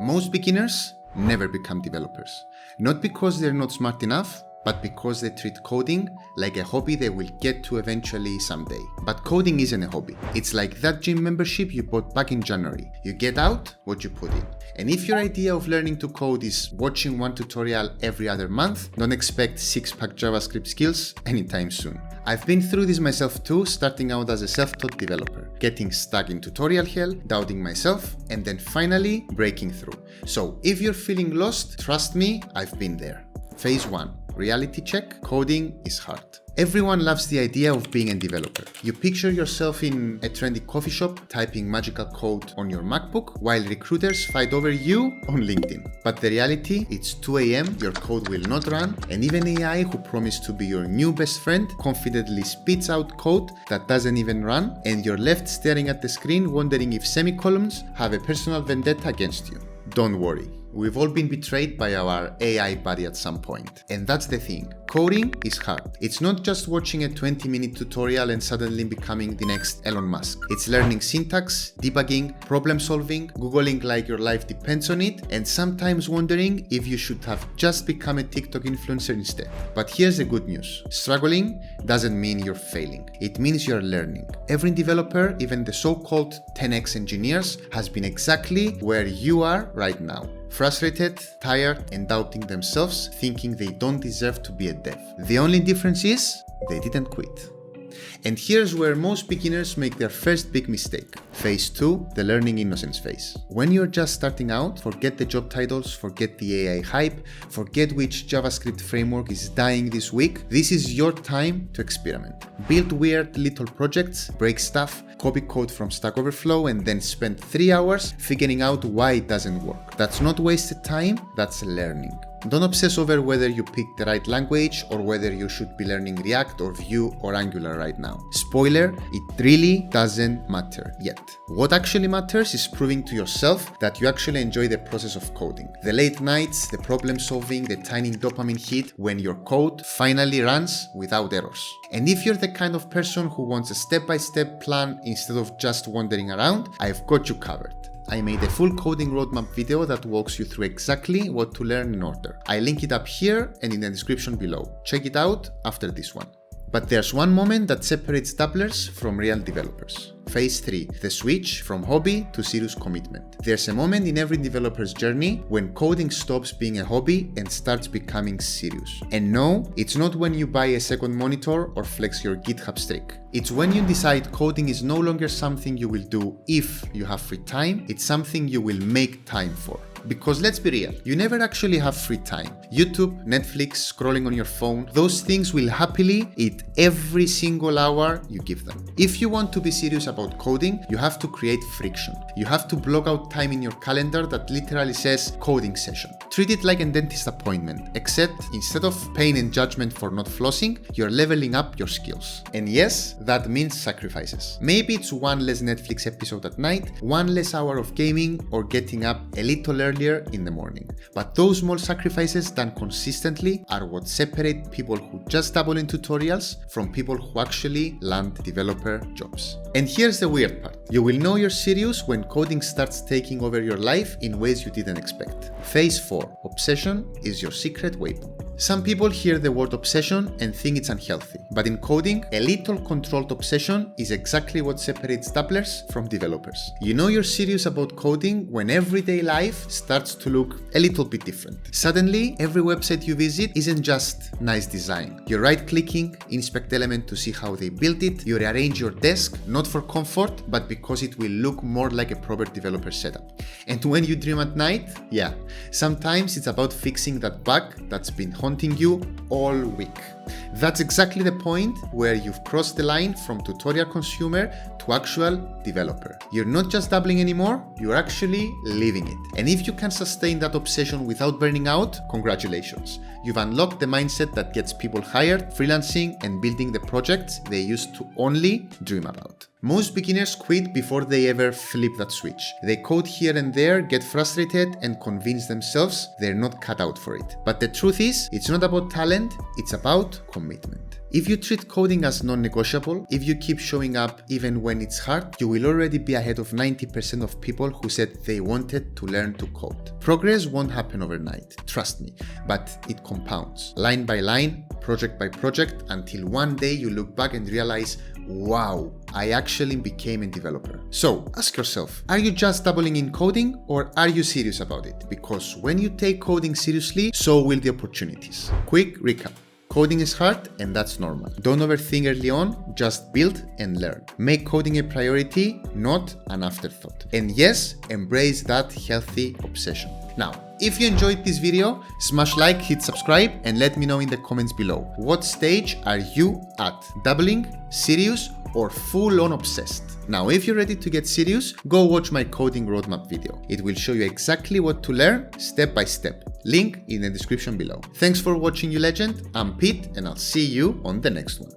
Most beginners never become developers. Not because they're not smart enough, but because they treat coding like a hobby they will get to eventually someday. But coding isn't a hobby. It's like that gym membership you bought back in January. You get out what you put in. And if your idea of learning to code is watching one tutorial every other month, don't expect six-pack JavaScript skills anytime soon. I've been through this myself too, starting out as a self-taught developer, getting stuck in tutorial hell, doubting myself, and then finally breaking through. So if you're feeling lost, trust me, I've been there. Phase 1. Reality check. Coding is hard. Everyone loves the idea of being a developer. You picture yourself in a trendy coffee shop typing magical code on your MacBook while recruiters fight over you on LinkedIn. But the reality, it's 2 a.m., your code will not run, and even AI, who promised to be your new best friend, confidently spits out code that doesn't even run, and you're left staring at the screen wondering if semicolons have a personal vendetta against you. Don't worry. We've all been betrayed by our AI buddy at some point. And that's the thing. Coding is hard. It's not just watching a 20-minute tutorial and suddenly becoming the next Elon Musk. It's learning syntax, debugging, problem solving, Googling like your life depends on it, and sometimes wondering if you should have just become a TikTok influencer instead. But here's the good news. Struggling doesn't mean you're failing. It means you're learning. Every developer, even the so-called 10x engineers, has been exactly where you are right now. Frustrated, tired, and doubting themselves, thinking they don't deserve to be a dev. The only difference is they didn't quit. And here's where most beginners make their first big mistake. Phase 2, the learning innocence phase. When you're just starting out, forget the job titles, forget the AI hype, forget which JavaScript framework is dying this week. This is your time to experiment. Build weird little projects, break stuff, copy code from Stack Overflow, and then spend 3 hours figuring out why it doesn't work. That's not wasted time, that's learning. Don't obsess over whether you picked the right language or whether you should be learning React or Vue or Angular right now. Spoiler, it really doesn't matter yet. What actually matters is proving to yourself that you actually enjoy the process of coding. The late nights, the problem solving, the tiny dopamine hit when your code finally runs without errors. And if you're the kind of person who wants a step-by-step plan instead of just wandering around, I've got you covered. I made a full coding roadmap video that walks you through exactly what to learn in order. I link it up here and in the description below. Check it out after this one. But there's one moment that separates dabblers from real developers. Phase 3, the switch from hobby to serious commitment. There's a moment in every developer's journey when coding stops being a hobby and starts becoming serious. And no, it's not when you buy a second monitor or flex your GitHub streak. It's when you decide coding is no longer something you will do if you have free time, it's something you will make time for. Because let's be real, you never actually have free time. YouTube, Netflix, scrolling on your phone, those things will happily eat every single hour you give them. If you want to be serious about coding, you have to create friction. You have to block out time in your calendar that literally says coding session. Treat it like a dentist appointment, except instead of pain and judgment for not flossing, you're leveling up your skills. And yes, that means sacrifices. Maybe it's one less Netflix episode at night, one less hour of gaming, or getting up a little earlier in the morning. But those small sacrifices done consistently are what separate people who just dabble in tutorials from people who actually land developer jobs. And here's the weird part. You will know you're serious when coding starts taking over your life in ways you didn't expect. Phase 4. Obsession is your secret weapon. Some people hear the word obsession and think it's unhealthy, but in coding, a little controlled obsession is exactly what separates dabblers from developers. You know you're serious about coding when everyday life starts to look a little bit different. Suddenly, every website you visit isn't just nice design. You're right-clicking, inspect element to see how they built it, you rearrange your desk, not for comfort, but because it will look more like a proper developer setup. And when you dream at night, yeah, sometimes it's about fixing that bug that's been haunting you all week. That's exactly the point where you've crossed the line from tutorial consumer to actual developer. You're not just dabbling anymore, you're actually living it. And if you can sustain that obsession without burning out, congratulations. You've unlocked the mindset that gets people hired, freelancing, and building the projects they used to only dream about. Most beginners quit before they ever flip that switch. They code here and there, get frustrated, and convince themselves they're not cut out for it. But the truth is, it's not about talent, it's about commitment. If you treat coding as non-negotiable, if you keep showing up even when it's hard, you will already be ahead of 90% of people who said they wanted to learn to code. Progress won't happen overnight, trust me, but it compounds, line by line, project by project, until one day you look back and realize, wow, I actually became a developer. So ask yourself, are you just dabbling in coding or are you serious about it? Because when you take coding seriously, so will the opportunities. Quick recap. Coding is hard and that's normal. Don't overthink early on, just build and learn. Make coding a priority, not an afterthought. And yes, embrace that healthy obsession. Now, if you enjoyed this video, smash like, hit subscribe, and let me know in the comments below. What stage are you at? Dabbling, serious, or full-on obsessed? Now, if you're ready to get serious, go watch my coding roadmap video. It will show you exactly what to learn step by step. Link in the description below. Thanks for watching, you legend. I'm Pete, and I'll see you on the next one.